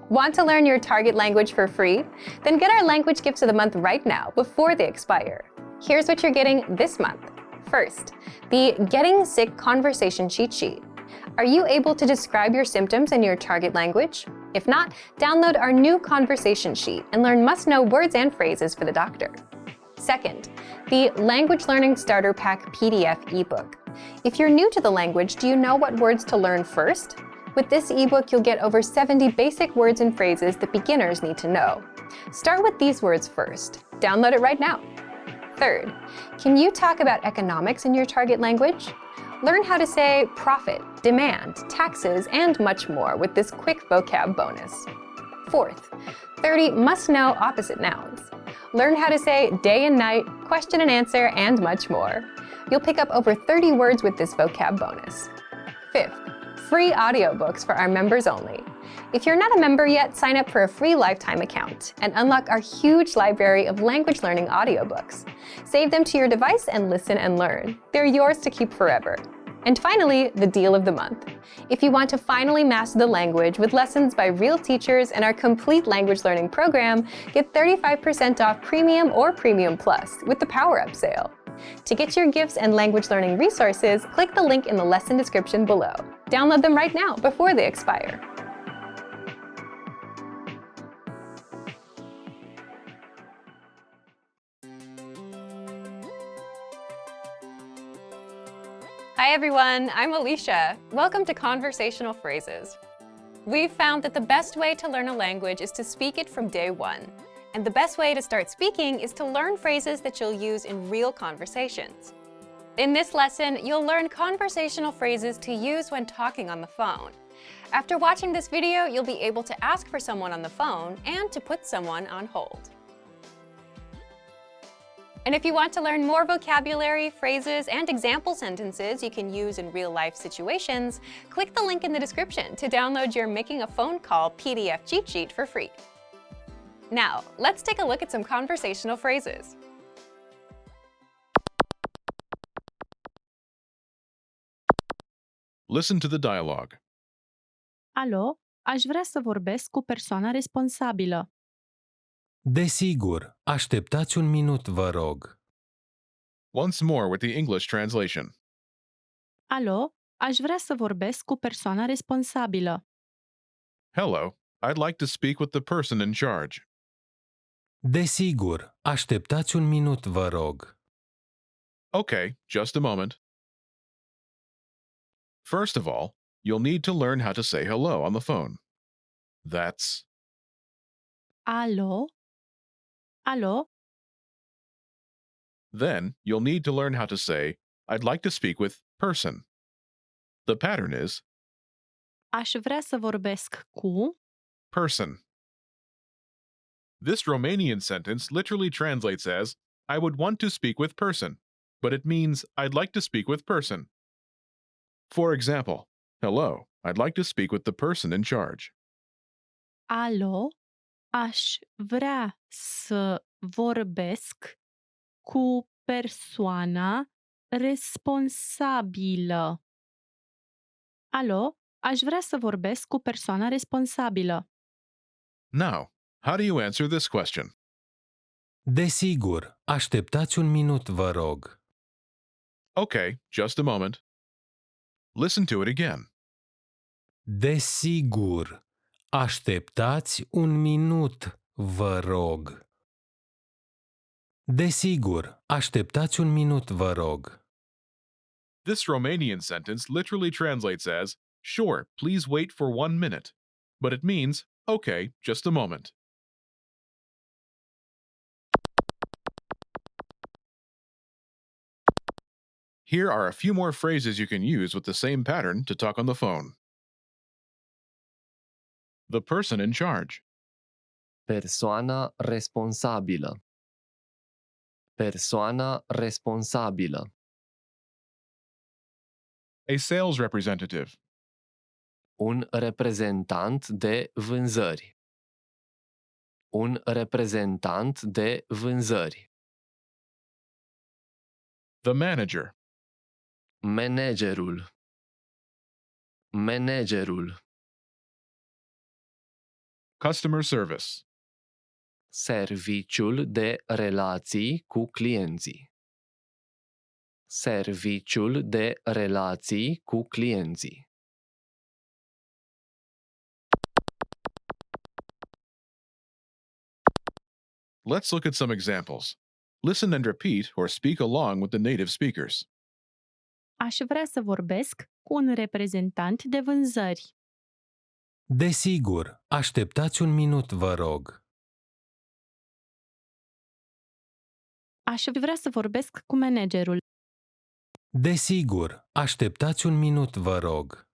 Want to learn your target language for free? Then get our language gifts of the month right now before they expire. Here's what you're getting this month. First, the Getting Sick Conversation Cheat Sheet. Are you able to describe your symptoms in your target language? If not, download our new conversation sheet and learn must-know words and phrases for the doctor. Second, the Language Learning Starter Pack PDF ebook. If you're new to the language, do you know what words to learn first? With this ebook, you'll get over 70 basic words and phrases that beginners need to know. Start with these words first. Download it right now. Third, can you talk about economics in your target language? Learn how to say profit, demand, taxes, and much more with this quick vocab bonus. Fourth, 30 must-know opposite nouns. Learn how to say day and night, question and answer, and much more. You'll pick up over 30 words with this vocab bonus. Fifth, free audiobooks for our members only. If you're not a member yet, sign up for a free lifetime account and unlock our huge library of language learning audiobooks. Save them to your device and listen and learn. They're yours to keep forever. And finally, the deal of the month. If you want to finally master the language with lessons by real teachers and our complete language learning program, get 35% off Premium or Premium Plus with the Power Up sale. To get your gifts and language learning resources, click the link in the lesson description below. Download them right now before they expire. Hi everyone, I'm Alicia. Welcome to Conversational Phrases. We've found that the best way to learn a language is to speak it from day one. And the best way to start speaking is to learn phrases that you'll use in real conversations. In this lesson, you'll learn conversational phrases to use when talking on the phone. After watching this video, you'll be able to ask for someone on the phone and to put someone on hold. And if you want to learn more vocabulary, phrases, and example sentences you can use in real-life situations, click the link in the description to download your Making a Phone Call PDF cheat sheet for free. Now, let's take a look at some conversational phrases. Listen to the dialogue. Alo, aș vrea să vorbesc cu persoana responsabilă. Desigur, așteptați un minut, vă rog. Once more with the English translation. Alo, aș vrea să vorbesc cu persoana responsabilă. Hello, I'd like to speak with the person in charge. Desigur, așteptați un minut, vă rog. Okay, just a moment. First of all, you'll need to learn how to say hello on the phone. That's Alo? Alo? Then you'll need to learn how to say, I'd like to speak with person. The pattern is Aș vrea să vorbesc cu... person. This Romanian sentence literally translates as, I would want to speak with person, but it means I'd like to speak with person. For example, hello, I'd like to speak with the person in charge. Alo? Aș vrea să vorbesc cu persoana responsabilă. Alo? Aș vrea să vorbesc cu persoana responsabilă. Now, how do you answer this question? Desigur, așteptați un minut, vă rog. Okay, just a moment. Listen to it again. Desigur, așteptați un minut, vă rog. Desigur, așteptați un minut, vă rog. This Romanian sentence literally translates as, sure, please wait for 1 minute, but it means, okay, just a moment. Here are a few more phrases you can use with the same pattern to talk on the phone. The person in charge. Persoana responsabilă. Persoana responsabilă. A sales representative. Un reprezentant de vânzări. Un reprezentant de vânzări. The manager. Managerul. Managerul. Customer service. Serviciul de relații cu clienții. Serviciul de relații cu clienții. Let's look at some examples. Listen and repeat or speak along with the native speakers. Aș vrea să vorbesc cu un reprezentant de vânzări. Desigur, așteptați un minut, vă rog. Aș vrea să vorbesc cu managerul. Desigur, așteptați un minut, vă rog.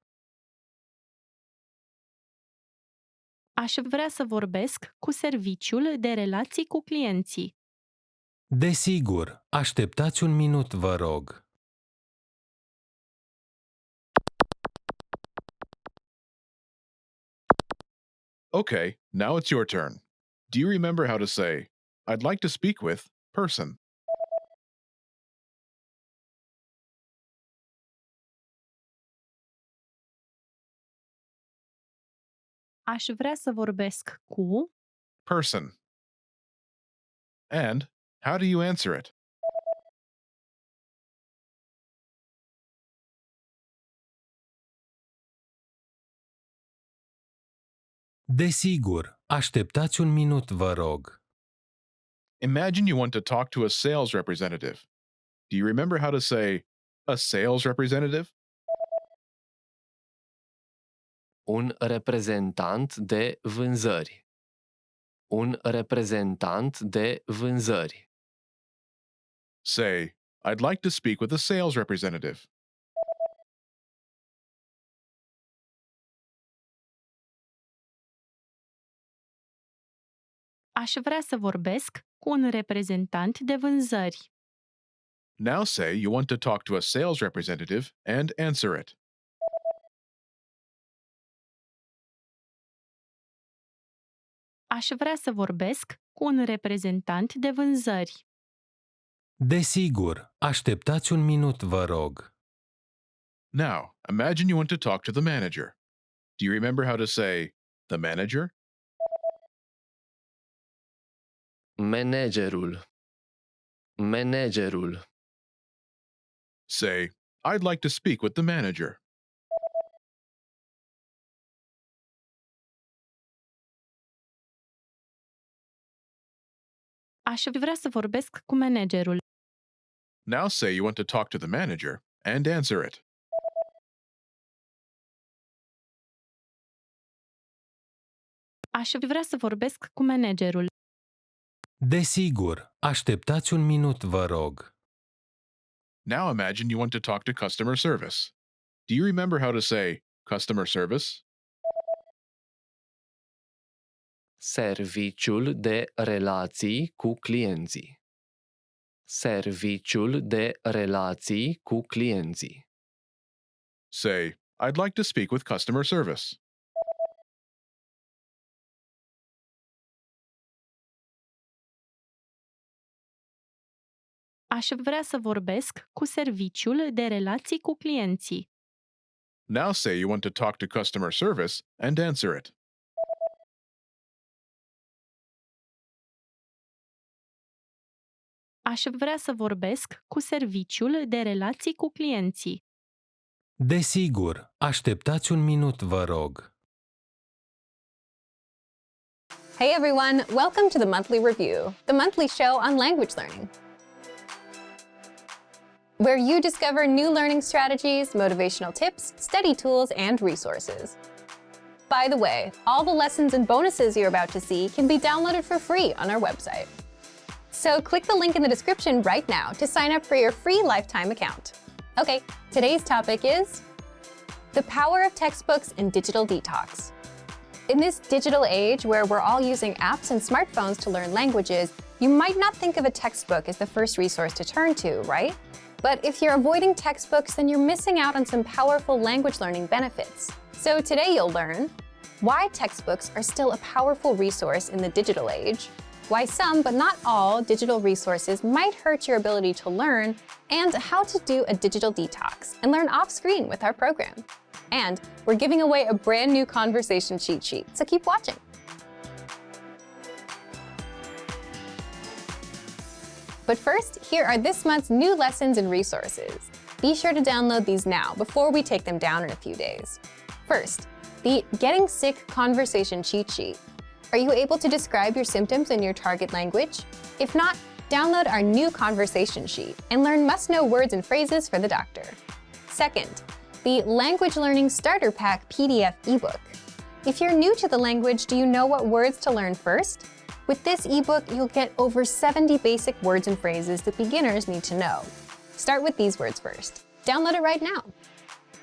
Aș vrea să vorbesc cu serviciul de relații cu clienții. Desigur, așteptați un minut, vă rog. Okay, now it's your turn. Do you remember how to say, I'd like to speak with person? Aș vrea să vorbesc cu. Person. And how do you answer it? Desigur, așteptați un minut, vă rog. Imagine you want to talk to a sales representative. Do you remember how to say, a sales representative? Un reprezentant de vânzări. Un reprezentant de vânzări. Say, I'd like to speak with a sales representative. Aș vrea să vorbesc cu un reprezentant de vânzări. Now say you want to talk to a sales representative and answer it. Aș vrea să vorbesc cu un reprezentant de vânzări. Desigur, așteptați un minut, vă rog. Now, imagine you want to talk to the manager. Do you remember how to say, the manager? Managerul. Managerul. Say, I'd like to speak with the manager. Aș vrea să vorbesc cu managerul. Now say you want to talk to the manager and answer it. Aș vrea să vorbesc cu managerul. Desigur, așteptați un minut, vă rog. Now imagine you want to talk to customer service. Do you remember how to say, customer service? Serviciul de relații cu clienții. Serviciul de relații cu clienții. Say, I'd like to speak with customer service. Aș vrea să vorbesc cu serviciul de relații cu clienții. Now say you want to talk to customer service and answer it. Aș vrea să vorbesc cu serviciul de relații cu clienții. Desigur, așteptați un minut, vă rog. Hey everyone, welcome to the Monthly Review, the monthly show on language learning, where you discover new learning strategies, motivational tips, study tools, and resources. By the way, all the lessons and bonuses you're about to see can be downloaded for free on our website. So click the link in the description right now to sign up for your free lifetime account. Okay, today's topic is the power of textbooks and digital detox. In this digital age where we're all using apps and smartphones to learn languages, you might not think of a textbook as the first resource to turn to, right? But if you're avoiding textbooks, then you're missing out on some powerful language learning benefits. So today you'll learn why textbooks are still a powerful resource in the digital age, why some, but not all, digital resources might hurt your ability to learn, and how to do a digital detox and learn off-screen with our program. And we're giving away a brand new conversation cheat sheet, so keep watching. But first, here are this month's new lessons and resources. Be sure to download these now before we take them down in a few days. First, the Getting Sick Conversation Cheat Sheet. Are you able to describe your symptoms in your target language? If not, download our new conversation sheet and learn must-know words and phrases for the doctor. Second, the Language Learning Starter Pack PDF ebook. If you're new to the language, do you know what words to learn first? With this ebook, you'll get over 70 basic words and phrases that beginners need to know. Start with these words first. Download it right now.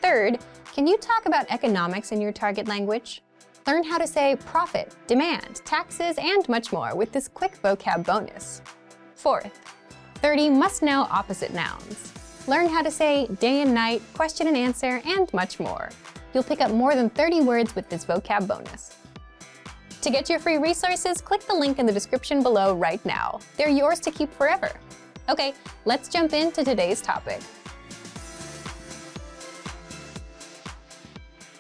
Third, can you talk about economics in your target language? Learn how to say profit, demand, taxes, and much more with this quick vocab bonus. Fourth, 30 must-know opposite nouns. Learn how to say day and night, question and answer, and much more. You'll pick up more than 30 words with this vocab bonus. To get your free resources, click the link in the description below right now. They're yours to keep forever. Okay, let's jump into today's topic.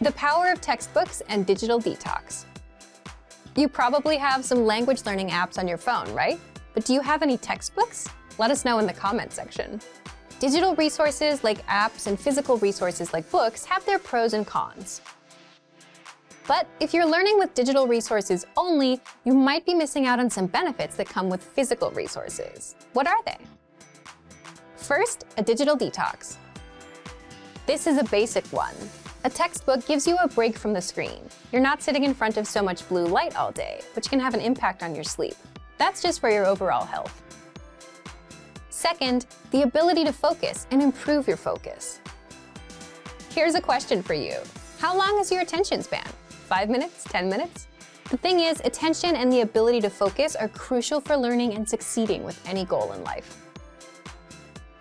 The power of textbooks and digital detox. You probably have some language learning apps on your phone, right? But do you have any textbooks? Let us know in the comment section. Digital resources like apps and physical resources like books have their pros and cons. But if you're learning with digital resources only, you might be missing out on some benefits that come with physical resources. What are they? First, a digital detox. This is a basic one. A textbook gives you a break from the screen. You're not sitting in front of so much blue light all day, which can have an impact on your sleep. That's just for your overall health. Second, the ability to focus and improve your focus. Here's a question for you. How long is your attention span? 5 minutes? 10 minutes? The thing is, attention and the ability to focus are crucial for learning and succeeding with any goal in life.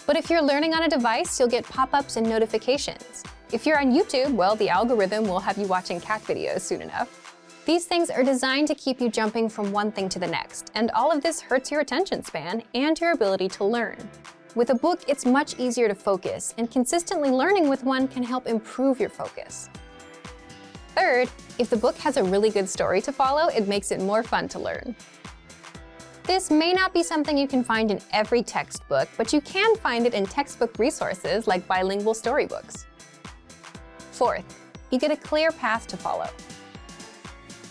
But if you're learning on a device, you'll get pop-ups and notifications. If you're on YouTube, well, the algorithm will have you watching cat videos soon enough. These things are designed to keep you jumping from one thing to the next, and all of this hurts your attention span and your ability to learn. With a book, it's much easier to focus, and consistently learning with one can help improve your focus. Third, if the book has a really good story to follow, it makes it more fun to learn. This may not be something you can find in every textbook, but you can find it in textbook resources like bilingual storybooks. Fourth, you get a clear path to follow.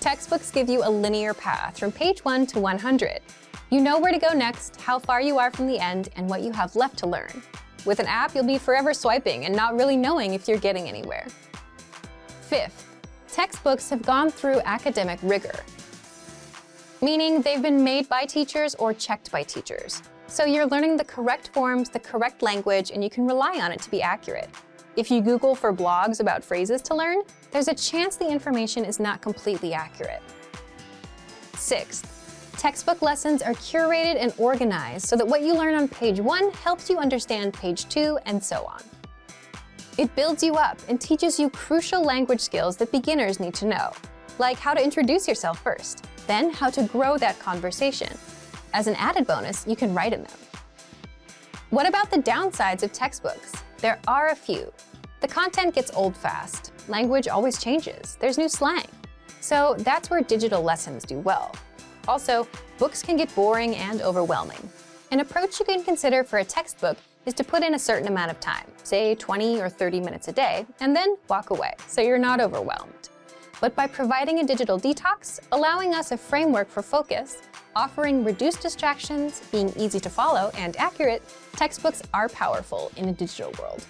Textbooks give you a linear path from page 1 to 100. You know where to go next, how far you are from the end, and what you have left to learn. With an app, you'll be forever swiping and not really knowing if you're getting anywhere. Fifth, textbooks have gone through academic rigor, meaning they've been made by teachers or checked by teachers. So you're learning the correct forms, the correct language, and you can rely on it to be accurate. If you Google for blogs about phrases to learn, there's a chance the information is not completely accurate. Sixth, textbook lessons are curated and organized so that what you learn on page 1 helps you understand page 2, and so on. It builds you up and teaches you crucial language skills that beginners need to know, like how to introduce yourself first, then how to grow that conversation. As an added bonus, you can write in them. What about the downsides of textbooks? There are a few. The content gets old fast. Language always changes. There's new slang. So that's where digital lessons do well. Also, books can get boring and overwhelming. An approach you can consider for a textbook is to put in a certain amount of time, say 20 or 30 minutes a day, and then walk away, so you're not overwhelmed. But by providing a digital detox, allowing us a framework for focus, offering reduced distractions, being easy to follow and accurate, textbooks are powerful in a digital world.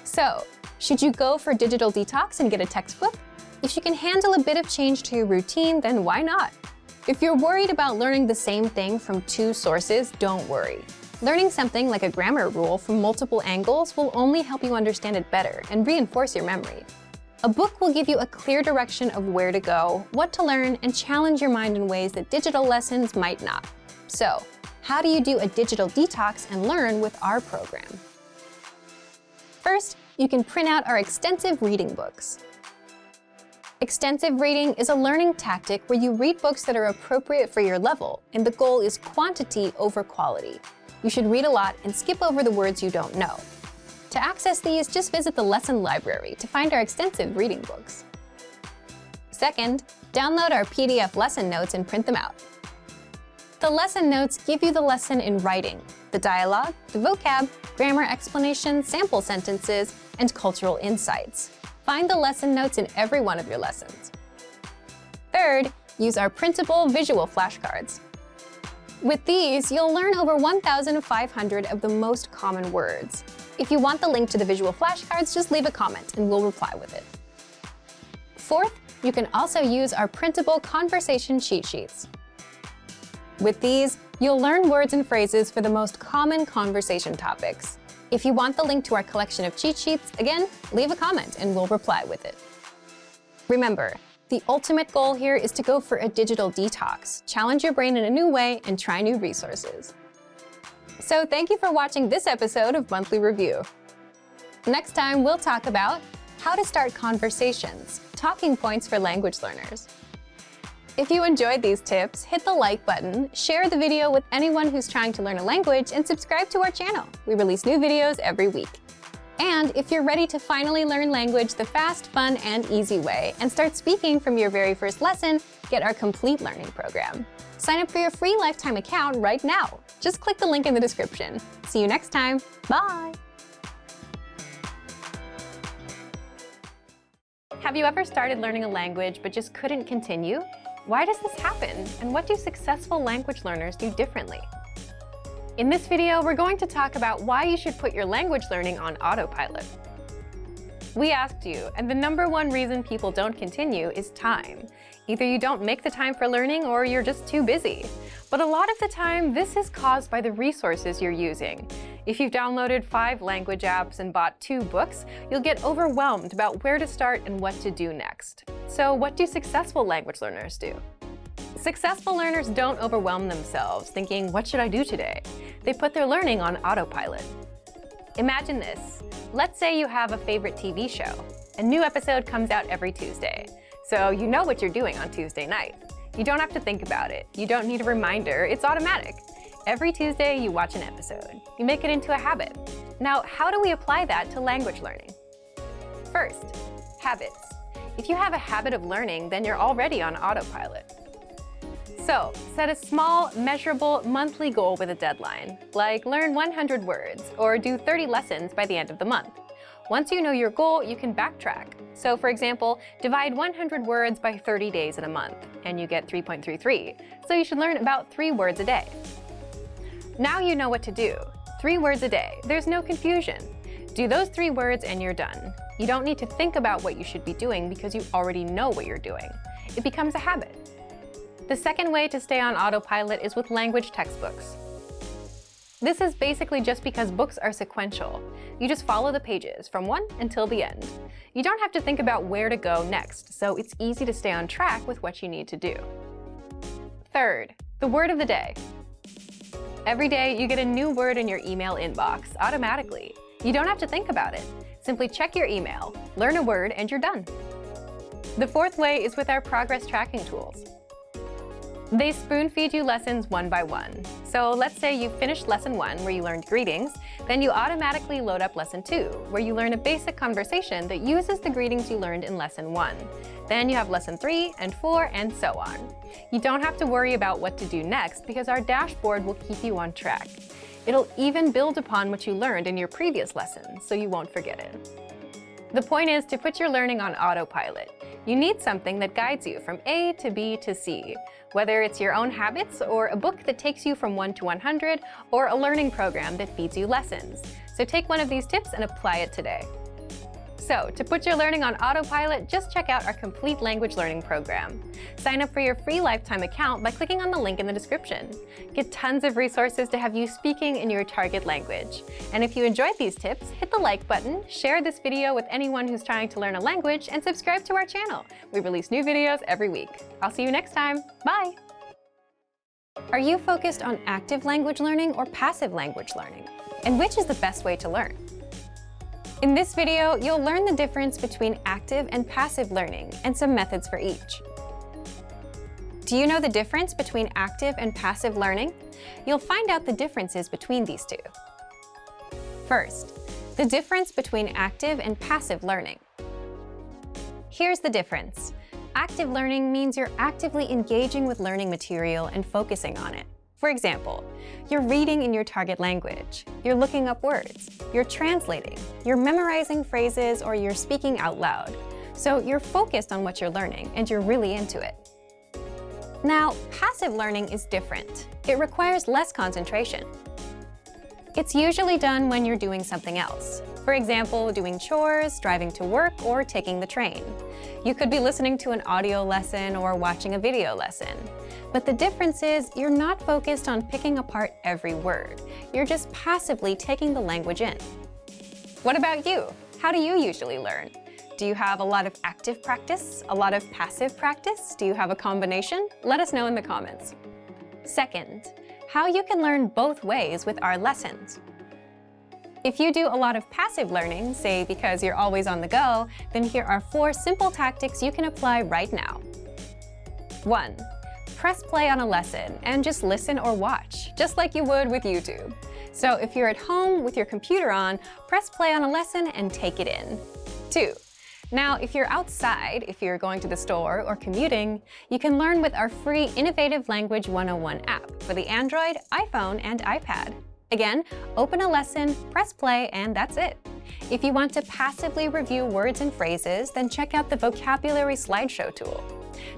So, should you go for digital detox and get a textbook? If you can handle a bit of change to your routine, then why not? If you're worried about learning the same thing from 2 sources, don't worry. Learning something like a grammar rule from multiple angles will only help you understand it better and reinforce your memory. A book will give you a clear direction of where to go, what to learn, and challenge your mind in ways that digital lessons might not. So, how do you do a digital detox and learn with our program? First, you can print out our extensive reading books. Extensive reading is a learning tactic where you read books that are appropriate for your level, and the goal is quantity over quality. You should read a lot and skip over the words you don't know. To access these, just visit the lesson library to find our extensive reading books. Second, download our PDF lesson notes and print them out. The lesson notes give you the lesson in writing, the dialogue, the vocab, grammar explanations, sample sentences, and cultural insights. Find the lesson notes in every one of your lessons. Third, use our printable visual flashcards. With these, you'll learn over 1,500 of the most common words. If you want the link to the visual flashcards, just leave a comment and we'll reply with it. Fourth, you can also use our printable conversation cheat sheets. With these, you'll learn words and phrases for the most common conversation topics. If you want the link to our collection of cheat sheets, again, leave a comment and we'll reply with it. Remember, the ultimate goal here is to go for a digital detox, challenge your brain in a new way, and try new resources. So thank you for watching this episode of Monthly Review. Next time, we'll talk about how to start conversations, talking points for language learners. If you enjoyed these tips, hit the like button, share the video with anyone who's trying to learn a language, and subscribe to our channel. We release new videos every week. And if you're ready to finally learn language the fast, fun, and easy way, and start speaking from your very first lesson, get our complete learning program. Sign up for your free lifetime account right now. Just click the link in the description. See you next time. Bye! Have you ever started learning a language but just couldn't continue? Why does this happen? And what do successful language learners do differently? In this video, we're going to talk about why you should put your language learning on autopilot. We asked you, and the #1 reason people don't continue is time. Either you don't make the time for learning or you're just too busy. But a lot of the time, this is caused by the resources you're using. If you've downloaded 5 language apps and bought 2 books, you'll get overwhelmed about where to start and what to do next. So what do successful language learners do? Successful learners don't overwhelm themselves thinking, what should I do today? They put their learning on autopilot. Imagine this. Let's say you have a favorite TV show. A new episode comes out every Tuesday. So you know what you're doing on Tuesday night. You don't have to think about it. You don't need a reminder. It's automatic. Every Tuesday, you watch an episode. You make it into a habit. Now, how do we apply that to language learning? First, habits. If you have a habit of learning, then you're already on autopilot. So, set a small, measurable monthly goal with a deadline, like learn 100 words or do 30 lessons by the end of the month. Once you know your goal, you can backtrack. So, for example, divide 100 words by 30 days in a month, and you get 3.33. So you should learn about 3 words a day. Now you know what to do. 3 words a day. There's no confusion. Do those 3 words and you're done. You don't need to think about what you should be doing because you already know what you're doing. It becomes a habit. The second way to stay on autopilot is with language textbooks. This is basically just because books are sequential. You just follow the pages from 1 until the end. You don't have to think about where to go next, so it's easy to stay on track with what you need to do. Third, the word of the day. Every day, you get a new word in your email inbox automatically. You don't have to think about it. Simply check your email, learn a word, and you're done. The fourth way is with our progress tracking tools. They spoon-feed you lessons one by one. So let's say you finished lesson 1 where you learned greetings, then you automatically load up lesson 2 where you learn a basic conversation that uses the greetings you learned in lesson 1. Then you have lesson 3 and 4 and so on. You don't have to worry about what to do next because our dashboard will keep you on track. It'll even build upon what you learned in your previous lessons so you won't forget it. The point is to put your learning on autopilot. You need something that guides you from A to B to C, whether it's your own habits or a book that takes you from 1 to 100 or a learning program that feeds you lessons. So take one of these tips and apply it today. So, to put your learning on autopilot, just check out our complete language learning program. Sign up for your free lifetime account by clicking on the link in the description. Get tons of resources to have you speaking in your target language. And if you enjoyed these tips, hit the like button, share this video with anyone who's trying to learn a language, and subscribe to our channel. We release new videos every week. I'll see you next time. Bye! Are you focused on active language learning or passive language learning? And which is the best way to learn? In this video, you'll learn the difference between active and passive learning and some methods for each. Do you know the difference between active and passive learning? You'll find out the differences between these two. First, the difference between active and passive learning. Here's the difference. Active learning means you're actively engaging with learning material and focusing on it. For example, you're reading in your target language, you're looking up words, you're translating, you're memorizing phrases, or you're speaking out loud. So you're focused on what you're learning and you're really into it. Now, passive learning is different. It requires less concentration. It's usually done when you're doing something else. For example, doing chores, driving to work, or taking the train. You could be listening to an audio lesson or watching a video lesson. But the difference is you're not focused on picking apart every word. You're just passively taking the language in. What about you? How do you usually learn? Do you have a lot of active practice? A lot of passive practice? Do you have a combination? Let us know in the comments. Second, how you can learn both ways with our lessons. If you do a lot of passive learning, say because you're always on the go, then here are 4 simple tactics you can apply right now. 1. Press play on a lesson and just listen or watch, just like you would with YouTube. So if you're at home with your computer on, press play on a lesson and take it in. 2. Now, if you're outside, if you're going to the store or commuting, you can learn with our free Innovative Language 101 app for the Android, iPhone, and iPad. Again, open a lesson, press play, and that's it. If you want to passively review words and phrases, then check out the Vocabulary Slideshow tool.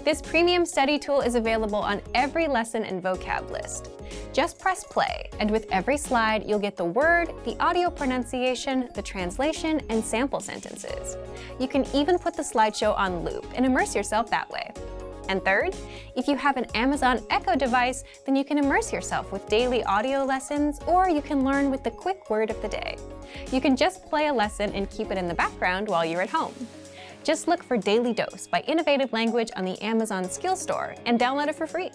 This premium study tool is available on every lesson and vocab list. Just press play, and with every slide, you'll get the word, the audio pronunciation, the translation, and sample sentences. You can even put the slideshow on loop and immerse yourself that way. And third, if you have an Amazon Echo device, then you can immerse yourself with daily audio lessons, or you can learn with the quick word of the day. You can just play a lesson and keep it in the background while you're at home. Just look for Daily Dose by Innovative Language on the Amazon Skill Store and download it for free.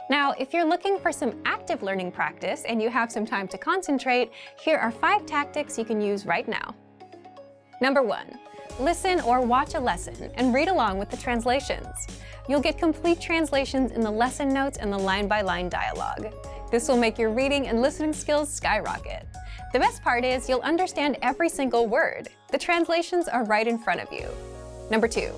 Now, if you're looking for some active learning practice and you have some time to concentrate, here are 5 tactics you can use right now. Number 1. Listen or watch a lesson and read along with the translations. You'll get complete translations in the lesson notes and the line-by-line dialogue. This will make your reading and listening skills skyrocket. The best part is you'll understand every single word. The translations are right in front of you. Number 2.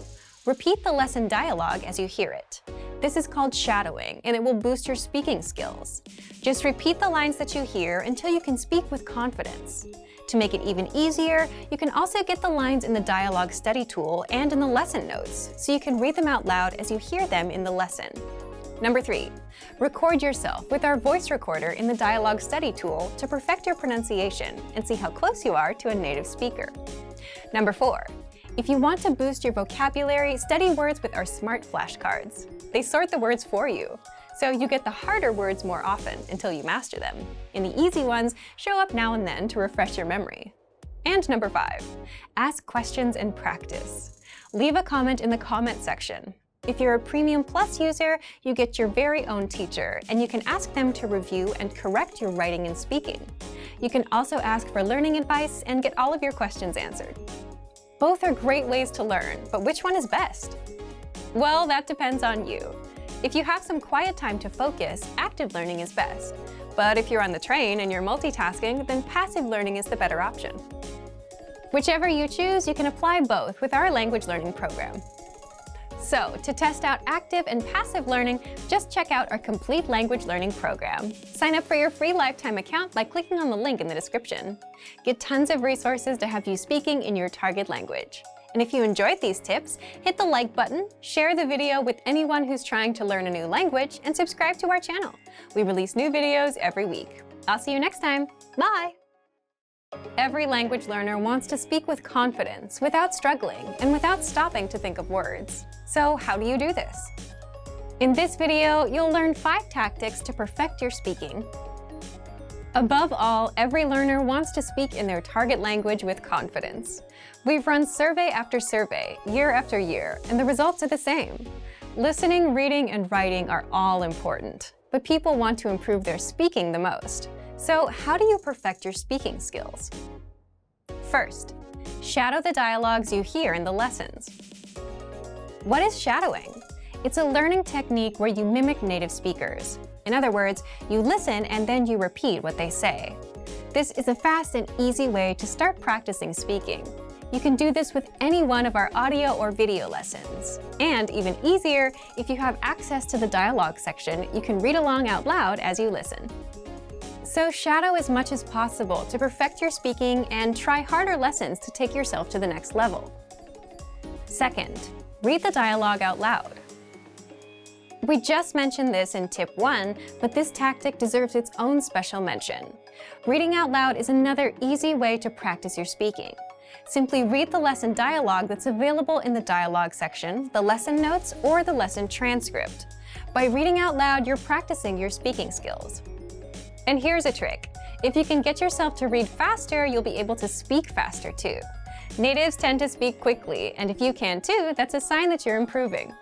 Repeat the lesson dialogue as you hear it. This is called shadowing, and it will boost your speaking skills. Just repeat the lines that you hear until you can speak with confidence. To make it even easier, you can also get the lines in the dialogue study tool and in the lesson notes, so you can read them out loud as you hear them in the lesson. Number 3. Record yourself with our voice recorder in the dialogue study tool to perfect your pronunciation and see how close you are to a native speaker. Number 4. If you want to boost your vocabulary, study words with our smart flashcards. They sort the words for you, so you get the harder words more often until you master them, and the easy ones show up now and then to refresh your memory. And number 5, ask questions and practice. Leave a comment in the comment section. If you're a Premium Plus user, you get your very own teacher, and you can ask them to review and correct your writing and speaking. You can also ask for learning advice and get all of your questions answered. Both are great ways to learn, but which one is best? Well, that depends on you. If you have some quiet time to focus, active learning is best. But if you're on the train and you're multitasking, then passive learning is the better option. Whichever you choose, you can apply both with our language learning program. So, to test out active and passive learning, just check out our complete language learning program. Sign up for your free lifetime account by clicking on the link in the description. Get tons of resources to have you speaking in your target language. And if you enjoyed these tips, hit the like button, share the video with anyone who's trying to learn a new language, and subscribe to our channel. We release new videos every week. I'll see you next time. Bye! Every language learner wants to speak with confidence, without struggling, and without stopping to think of words. So how do you do this? In this video, you'll learn 5 tactics to perfect your speaking. Above all, every learner wants to speak in their target language with confidence. We've run survey after survey, year after year, and the results are the same. Listening, reading, and writing are all important, but people want to improve their speaking the most. So how do you perfect your speaking skills? First, shadow the dialogues you hear in the lessons. What is shadowing? It's a learning technique where you mimic native speakers. In other words, you listen and then you repeat what they say. This is a fast and easy way to start practicing speaking. You can do this with any one of our audio or video lessons. And even easier, if you have access to the dialogue section, you can read along out loud as you listen. So shadow as much as possible to perfect your speaking and try harder lessons to take yourself to the next level. Second, read the dialogue out loud. We just mentioned this in tip 1, but this tactic deserves its own special mention. Reading out loud is another easy way to practice your speaking. Simply read the lesson dialogue that's available in the dialogue section, the lesson notes, or the lesson transcript. By reading out loud, you're practicing your speaking skills. And here's a trick. If you can get yourself to read faster, you'll be able to speak faster too. Natives tend to speak quickly, and if you can too, that's a sign that you're improving.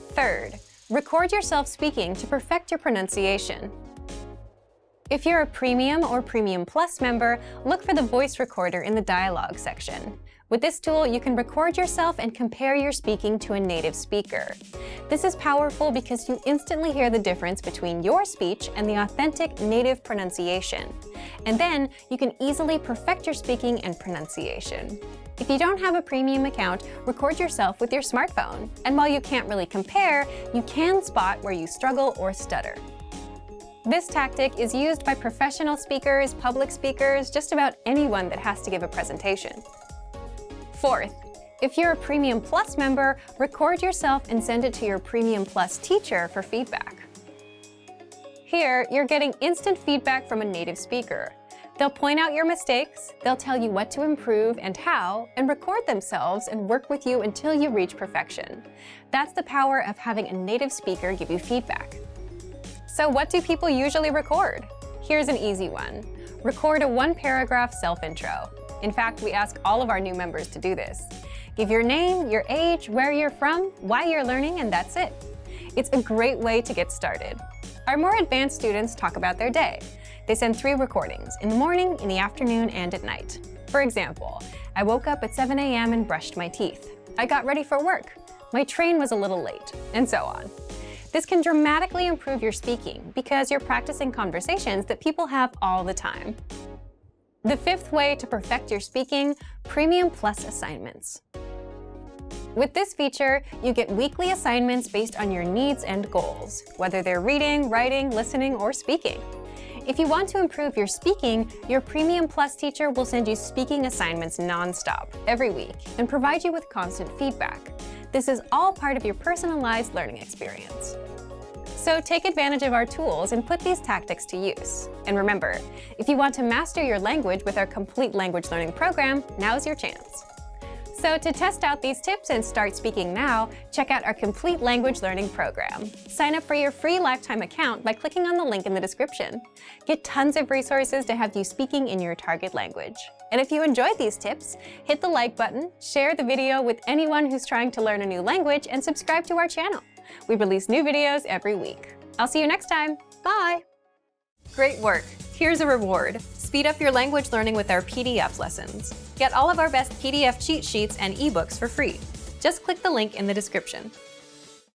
Third, record yourself speaking to perfect your pronunciation. If you're a Premium or Premium Plus member, look for the voice recorder in the dialogue section. With this tool, you can record yourself and compare your speaking to a native speaker. This is powerful because you instantly hear the difference between your speech and the authentic native pronunciation. And then you can easily perfect your speaking and pronunciation. If you don't have a premium account, record yourself with your smartphone. And while you can't really compare, you can spot where you struggle or stutter. This tactic is used by professional speakers, public speakers, just about anyone that has to give a presentation. Fourth, if you're a Premium Plus member, record yourself and send it to your Premium Plus teacher for feedback. Here, you're getting instant feedback from a native speaker. They'll point out your mistakes, they'll tell you what to improve and how, and record themselves and work with you until you reach perfection. That's the power of having a native speaker give you feedback. So what do people usually record? Here's an easy one. Record a one-paragraph self-intro. In fact, we ask all of our new members to do this. Give your name, your age, where you're from, why you're learning, and that's it. It's a great way to get started. Our more advanced students talk about their day. They send 3 recordings, in the morning, in the afternoon, and at night. For example, I woke up at 7 a.m. and brushed my teeth. I got ready for work. My train was a little late, and so on. This can dramatically improve your speaking because you're practicing conversations that people have all the time. The 5th way to perfect your speaking, Premium Plus assignments. With this feature, you get weekly assignments based on your needs and goals, whether they're reading, writing, listening, or speaking. If you want to improve your speaking, your Premium Plus teacher will send you speaking assignments non-stop every week and provide you with constant feedback. This is all part of your personalized learning experience. So take advantage of our tools and put these tactics to use. And remember, if you want to master your language with our complete language learning program, now's your chance. So to test out these tips and start speaking now, check out our complete language learning program. Sign up for your free lifetime account by clicking on the link in the description. Get tons of resources to have you speaking in your target language. And if you enjoyed these tips, hit the like button, share the video with anyone who's trying to learn a new language, and subscribe to our channel. We release new videos every week. I'll see you next time. Bye! Great work! Here's a reward. Speed up your language learning with our PDF lessons. Get all of our best PDF cheat sheets and ebooks for free. Just click the link in the description.